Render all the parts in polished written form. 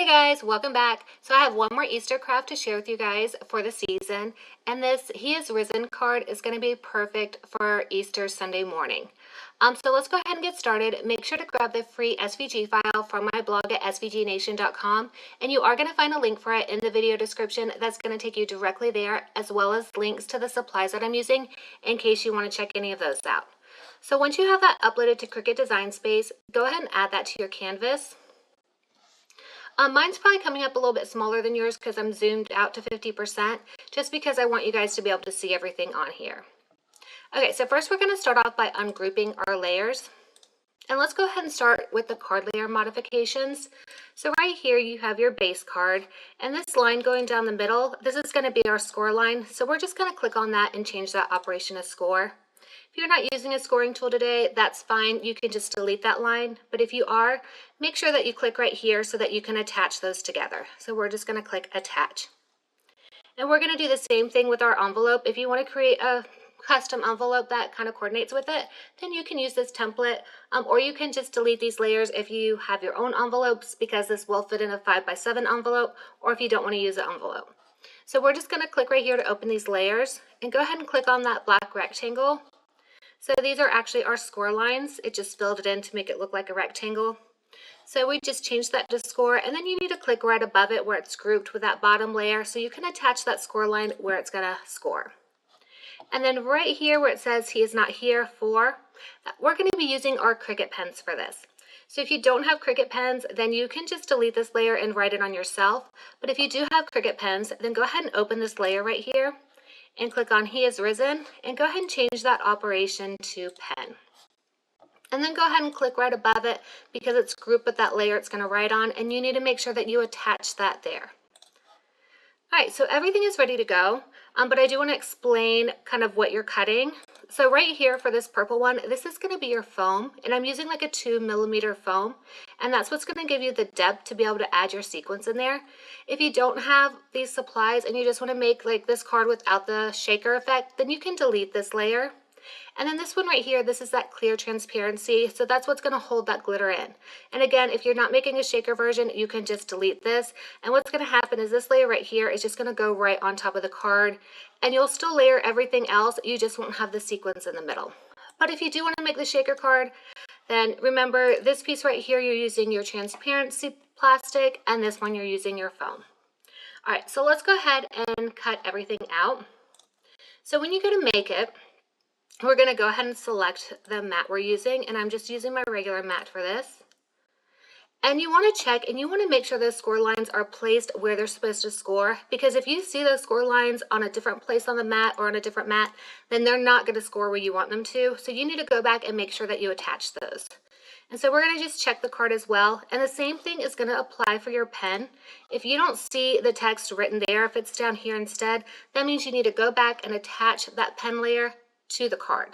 Guys, welcome back. So I have one more Easter craft to share with you guys for the season, and this He Is Risen card is going to be perfect for Easter Sunday morning. So let's go ahead and get started. Make sure to grab the free SVG file from my blog at svgnation.com, and you are going to find a link for it in the video description that's going to take you directly there, as well as links to the supplies that I'm using in case you want to check any of those out. So once you have that uploaded to Cricut Design Space, go ahead and add that to your canvas. Mine's probably coming up a little bit smaller than yours because I'm zoomed out to 50%, just because I want you guys to be able to see everything on here. Okay, so first we're going to start off by ungrouping our layers. And let's go ahead and start with the card layer modifications. So right here you have your base card, and this line going down the middle, this is going to be our score line. So we're just going to click on that and change that operation to score. If you're not using a scoring tool today, that's fine. You can just delete that line. But if you are, make sure that you click right here so that you can attach those together. So we're just going to click attach. And we're going to do the same thing with our envelope. If you want to create a custom envelope that kind of coordinates with it, then you can use this template, or you can just delete these layers if you have your own envelopes, because this will fit in a 5x7 envelope, or if you don't want to use an envelope. So we're just going to click right here to open these layers, and go ahead and click on that black rectangle. So these are actually our score lines. It just filled it in to make it look like a rectangle. So we just changed that to score, and then you need to click right above it where it's grouped with that bottom layer so you can attach that score line where it's going to score. And then right here where it says he is not here for, we're going to be using our Cricut pens for this. So if you don't have Cricut pens, then you can just delete this layer and write it on yourself. But if you do have Cricut pens, then go ahead and open this layer right here and click on He Is Risen, and go ahead and change that operation to pen. And then go ahead and click right above it because it's grouped with that layer it's going to write on, and you need to make sure that you attach that there. Alright, so everything is ready to go, but I do want to explain kind of what you're cutting. So right here for this purple one, this is going to be your foam, and I'm using like a 2mm foam, and that's what's going to give you the depth to be able to add your sequins in there. If you don't have these supplies and you just want to make like this card without the shaker effect, then you can delete this layer. And then this one right here, this is that clear transparency, so that's what's going to hold that glitter in. And again, if you're not making a shaker version, you can just delete this. And what's going to happen is this layer right here is just going to go right on top of the card, and you'll still layer everything else, you just won't have the sequins in the middle. But if you do want to make the shaker card, then remember this piece right here, you're using your transparency plastic, and this one you're using your foam. Alright, so let's go ahead and cut everything out. So when you go to make it, we're going to go ahead and select the mat we're using, and I'm just using my regular mat for this. And you want to check and you want to make sure those score lines are placed where they're supposed to score, because if you see those score lines on a different place on the mat or on a different mat, then they're not going to score where you want them to. So you need to go back and make sure that you attach those. And so we're going to just check the card as well. And the same thing is going to apply for your pen. If you don't see the text written there, if it's down here instead, that means you need to go back and attach that pen layer to the card.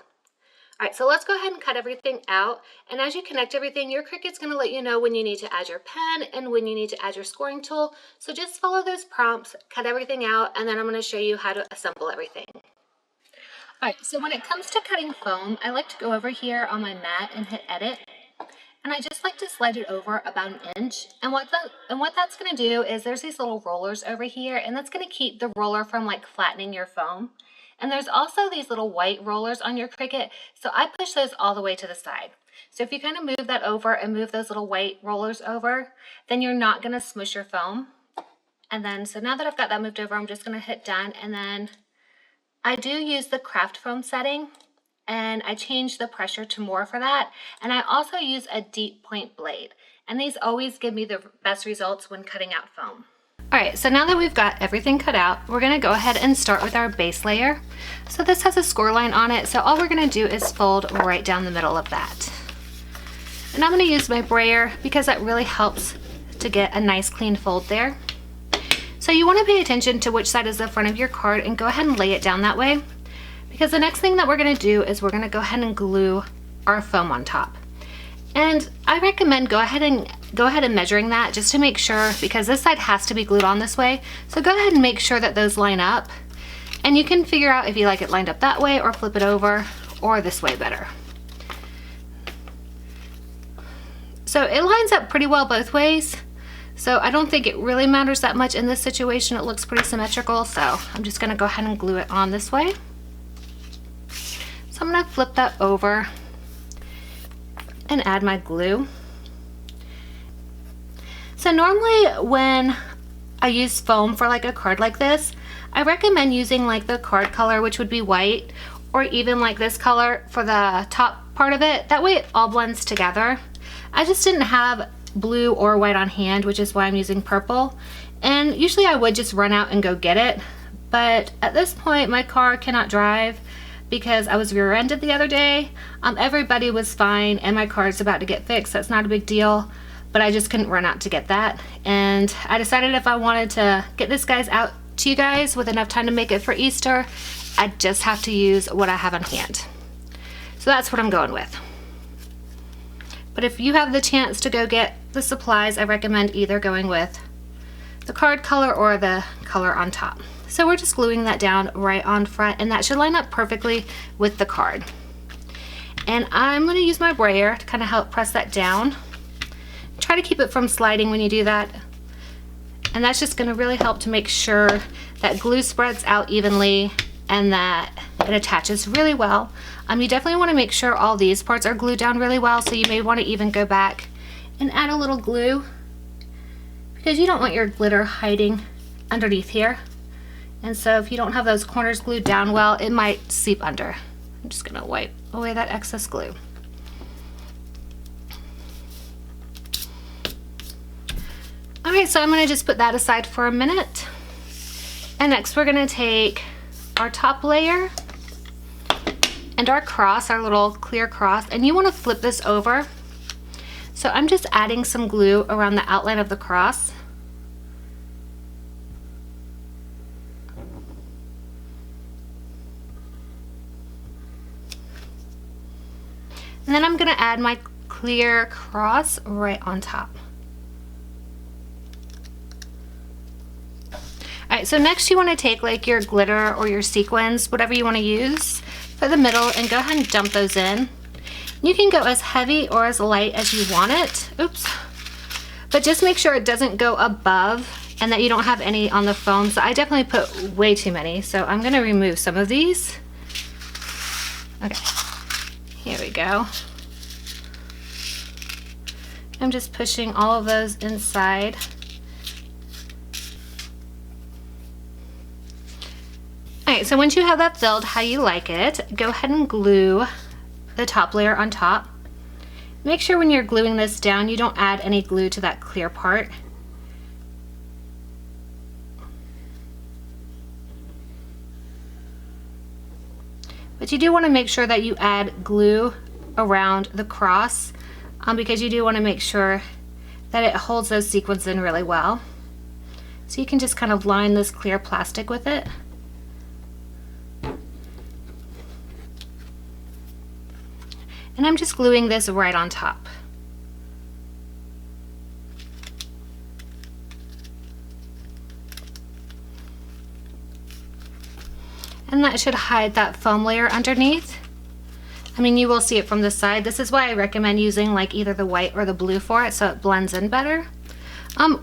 Alright, so let's go ahead and cut everything out, and as you connect everything, your Cricut's going to let you know when you need to add your pen and when you need to add your scoring tool. So just follow those prompts, cut everything out, and then I'm going to show you how to assemble everything. Alright, so when it comes to cutting foam, I like to go over here on my mat and hit edit, and I just like to slide it over about an inch. And what that's going to do is there's these little rollers over here, and that's going to keep the roller from like flattening your foam. And there's also these little white rollers on your Cricut, so I push those all the way to the side. So if you kind of move that over and move those little white rollers over, then you're not going to smush your foam. And then, so now that I've got that moved over, I'm just going to hit done. And then I do use the craft foam setting, and I change the pressure to more for that. And I also use a deep point blade. And these always give me the best results when cutting out foam. Alright, so now that we've got everything cut out, we're going to go ahead and start with our base layer. So this has a score line on it, so all we're going to do is fold right down the middle of that. And I'm going to use my brayer because that really helps to get a nice clean fold there. So you want to pay attention to which side is the front of your card and go ahead and lay it down that way, because the next thing that we're going to do is we're going to go ahead and glue our foam on top. And I recommend go ahead and measuring that just to make sure, because this side has to be glued on this way. So go ahead and make sure that those line up, and you can figure out if you like it lined up that way or flip it over or this way better. So it lines up pretty well both ways. So I don't think it really matters that much in this situation. It looks pretty symmetrical, so I'm just gonna go ahead and glue it on this way. So I'm gonna flip that over and add my glue. So normally when I use foam for like a card like this, I recommend using like the card color, which would be white, or even like this color for the top part of it. That way it all blends together. I just didn't have blue or white on hand, which is why I'm using purple. And usually I would just run out and go get it. But at this point, my car cannot drive because I was rear-ended the other day. Everybody was fine and my car is about to get fixed. That's not a big deal, but I just couldn't run out to get that. And I decided if I wanted to get this guys out to you guys with enough time to make it for Easter, I just have to use what I have on hand. So that's what I'm going with. But if you have the chance to go get the supplies, I recommend either going with the card color or the color on top. So we're just gluing that down right on front, and that should line up perfectly with the card. And I'm going to use my brayer to kind of help press that down. Try to keep it from sliding when you do that. And that's just going to really help to make sure that glue spreads out evenly and that it attaches really well. You definitely want to make sure all these parts are glued down really well, so you may want to even go back and add a little glue because you don't want your glitter hiding underneath here. And so if you don't have those corners glued down well, it might seep under. I'm just going to wipe away that excess glue. Alright, so I'm going to just put that aside for a minute. And next we're going to take our top layer and our cross, our little clear cross, and you want to flip this over. So I'm just adding some glue around the outline of the cross. And then I'm going to add my clear cross right on top. Alright, so next you want to take like your glitter or your sequins, whatever you want to use, for the middle, and go ahead and dump those in. You can go as heavy or as light as you want it. Oops. But just make sure it doesn't go above and that you don't have any on the foam. So I definitely put way too many. So I'm going to remove some of these. Okay. Here we go. I'm just pushing all of those inside. Alright, so once you have that filled how you like it, go ahead and glue the top layer on top. Make sure when you're gluing this down, you don't add any glue to that clear part. But you do want to make sure that you add glue around the cross because you do want to make sure that it holds those sequins in really well. So you can just kind of line this clear plastic with it. And I'm just gluing this right on top. And that should hide that foam layer underneath. I mean, you will see it from the side. This is why I recommend using like either the white or the blue for it, so it blends in better.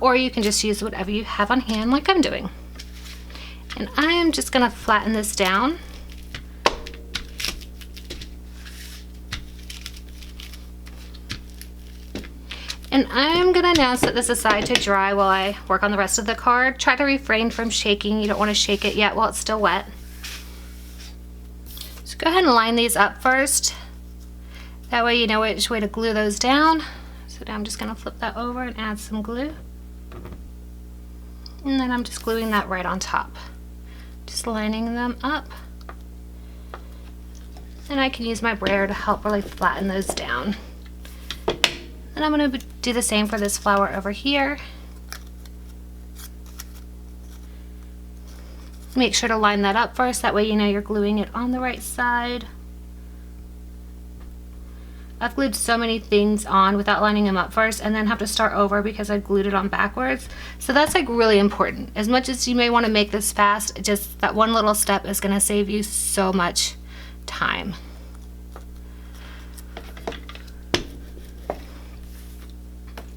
Or you can just use whatever you have on hand like I'm doing. And I am just gonna flatten this down. And I'm going to now set this aside to dry while I work on the rest of the card. Try to refrain from shaking. You don't want to shake it yet while it's still wet. So go ahead and line these up first. That way you know which way to glue those down. So now I'm just going to flip that over and add some glue. And then I'm just gluing that right on top. Just lining them up. And I can use my brayer to help really flatten those down. And I'm going to do the same for this flower over here. Make sure to line that up first, that way you know you're gluing it on the right side. I've glued so many things on without lining them up first and then have to start over because I glued it on backwards. So that's like really important. As much as you may want to make this fast, just that one little step is going to save you so much time.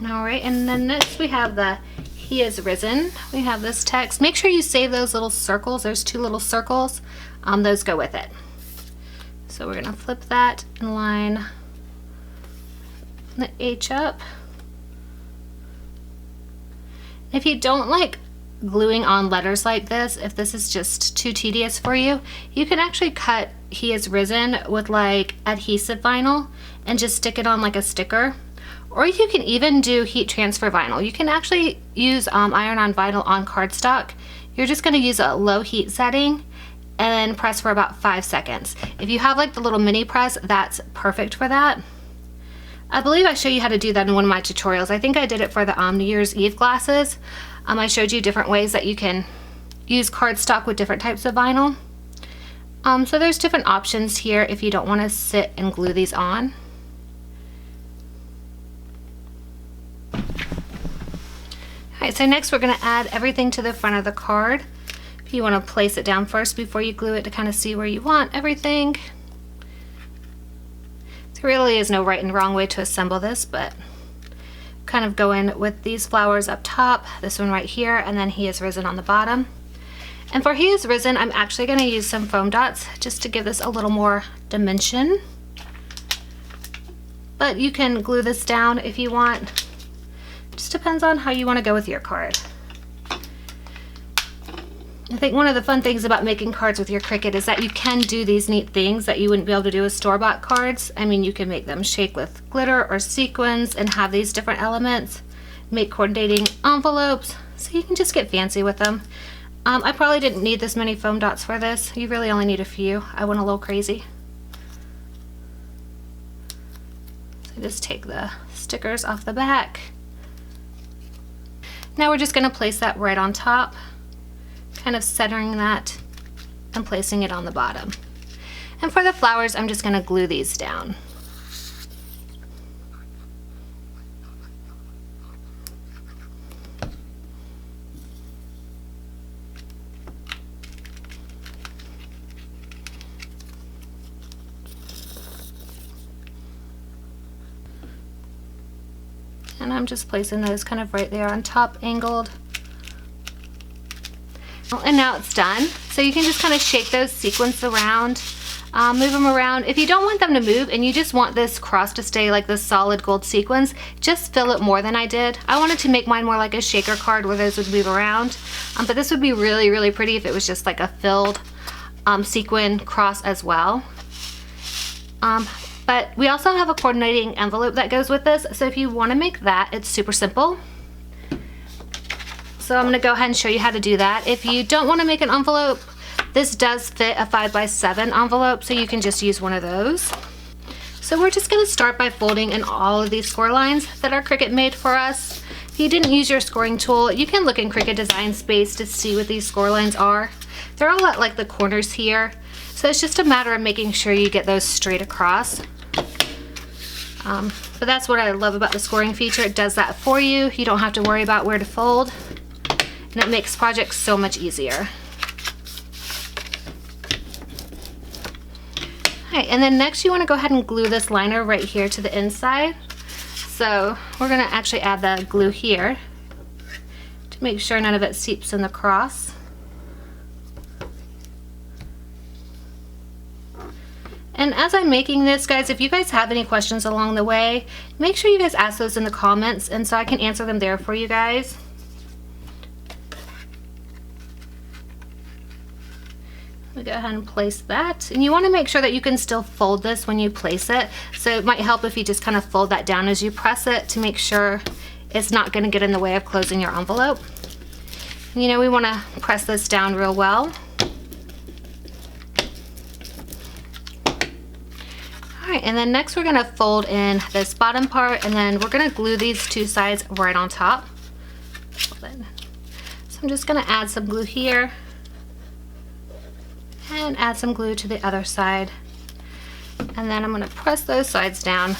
All right, and then next we have the He is Risen. We have this text. Make sure you save those little circles. There's 2 little circles. Those go with it. So we're gonna flip that and line the H up. If you don't like gluing on letters like this, if this is just too tedious for you, you can actually cut He is Risen with like adhesive vinyl and just stick it on like a sticker. Or you can even do heat transfer vinyl. You can actually use iron-on vinyl on cardstock. You're just gonna use a low heat setting and then press for about 5 seconds. If you have like the little mini press, that's perfect for that. I believe I show you how to do that in one of my tutorials. I think I did it for the New Year's Eve glasses. I showed you different ways that you can use cardstock with different types of vinyl. So there's different options here if you don't want to sit and glue these on. Alright, so next we're going to add everything to the front of the card. If you want to place it down first before you glue it to kind of see where you want everything. There really is no right and wrong way to assemble this, but kind of go in with these flowers up top, this one right here, and then He is Risen on the bottom. And for He is Risen, I'm actually going to use some foam dots just to give this a little more dimension. But you can glue this down if you want. Just depends on how you want to go with your card. I think one of the fun things about making cards with your Cricut is that you can do these neat things that you wouldn't be able to do with store-bought cards. I mean, you can make them shake with glitter or sequins and have these different elements, make coordinating envelopes, so you can just get fancy with them. I probably didn't need this many foam dots for this. You really only need a few. I went a little crazy. So just take the stickers off the back. Now we're just going to place that right on top, kind of centering that and placing it on the bottom. And for the flowers, I'm just going to glue these down. And I'm just placing those kind of right there on top, angled. And now it's done. So you can just kind of shake those sequins around, move them around. If you don't want them to move and you just want this cross to stay like this solid gold sequins, just fill it more than I did. I wanted to make mine more like a shaker card where those would move around. But this would be really, really pretty if it was just like a filled sequin cross as well. But we also have a coordinating envelope that goes with this. So if you want to make that, it's super simple. So I'm going to go ahead and show you how to do that. If you don't want to make an envelope, this does fit a 5x7 envelope, so you can just use one of those. So we're just going to start by folding in all of these score lines that our Cricut made for us. If you didn't use your scoring tool, you can look in Cricut Design Space to see what these score lines are. They're all at like the corners here. So it's just a matter of making sure you get those straight across. But that's what I love about the scoring feature. It does that for you. You don't have to worry about where to fold. And it makes projects so much easier. Alright, and then next you want to go ahead and glue this liner right here to the inside. So we're going to actually add the glue here to make sure none of it seeps in the cross. And as I'm making this, guys, if you guys have any questions along the way, make sure you guys ask those in the comments and so I can answer them there for you guys. We go ahead and place that. And you want to make sure that you can still fold this when you place it. So it might help if you just kind of fold that down as you press it to make sure it's not going to get in the way of closing your envelope. You know, we want to press this down real well. Alright, and then next we're going to fold in this bottom part, and then we're going to glue these two sides right on top. So I'm just going to add some glue here and add some glue to the other side. And then I'm going to press those sides down.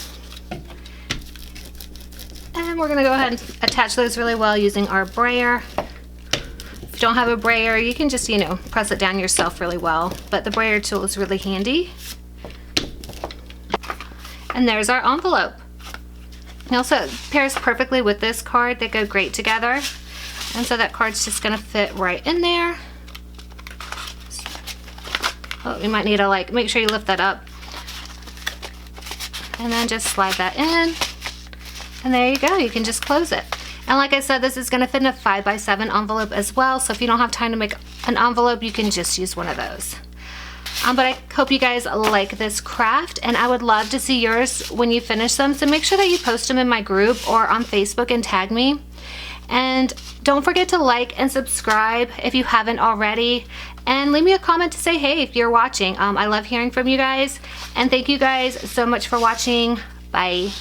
And we're going to go ahead and attach those really well using our brayer. If you don't have a brayer, you can just, you know, press it down yourself really well. But the brayer tool is really handy. And there's our envelope. It also pairs perfectly with this card. They go great together. And so that card's just gonna fit right in there. Oh, you might need to like, make sure you lift that up. And then just slide that in. And there you go, you can just close it. And like I said, this is gonna fit in a 5x7 envelope as well. So if you don't have time to make an envelope, you can just use one of those. But I hope you guys like this craft, and I would love to see yours when you finish them. So make sure that you post them in my group or on Facebook and tag me. And don't forget to like and subscribe if you haven't already. And leave me a comment to say hey if you're watching. I love hearing from you guys. And thank you guys so much for watching. Bye.